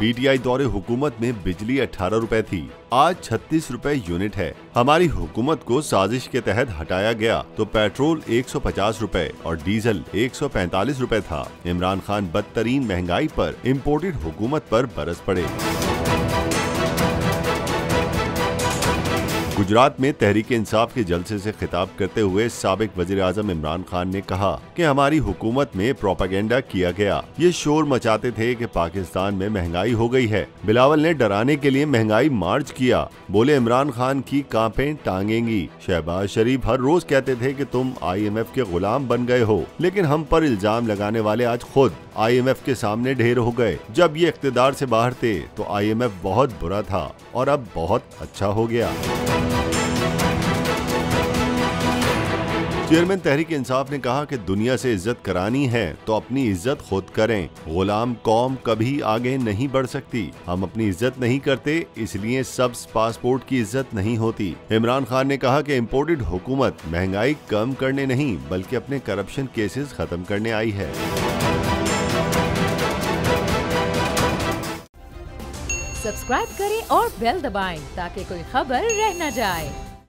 PTI दौरे हुकूमत में बिजली 18 रुपए थी, आज 36 रुपए यूनिट है। हमारी हुकूमत को साजिश के तहत हटाया गया तो पेट्रोल 150 रुपए और डीजल 145 रुपए था। इमरान खान बदतरीन महंगाई पर इम्पोर्टेड हुकूमत पर बरस पड़े। गुजरात में तहरीक इंसाफ के जलसे से खिताब करते हुए साबिक वजीर आजम इमरान खान ने कहा कि हमारी हुकूमत में प्रोपेगेंडा किया गया। ये शोर मचाते थे कि पाकिस्तान में महंगाई हो गई है। बिलावल ने डराने के लिए महंगाई मार्च किया, बोले इमरान खान की कांपें टांगेंगी। शहबाज शरीफ हर रोज कहते थे कि तुम IMF के गुलाम बन गए हो, लेकिन हम पर इल्जाम लगाने वाले आज खुद IMF के सामने ढेर हो गए। जब ये इख्तिदार से बाहर थे तो IMF बहुत बुरा था और अब बहुत अच्छा हो गया। चेयरमैन तहरीक इंसाफ ने कहा कि दुनिया से इज्जत करानी है तो अपनी इज्जत खुद करें। गुलाम कौम कभी आगे नहीं बढ़ सकती। हम अपनी इज्जत नहीं करते, इसलिए सब्ज पासपोर्ट की इज्जत नहीं होती। इमरान खान ने कहा कि इम्पोर्टेड हुकूमत महंगाई कम करने नहीं बल्कि अपने करप्शन केसेस खत्म करने आई है। सब्सक्राइब करें और बेल दबाएं ताकि कोई खबर रह न जाए।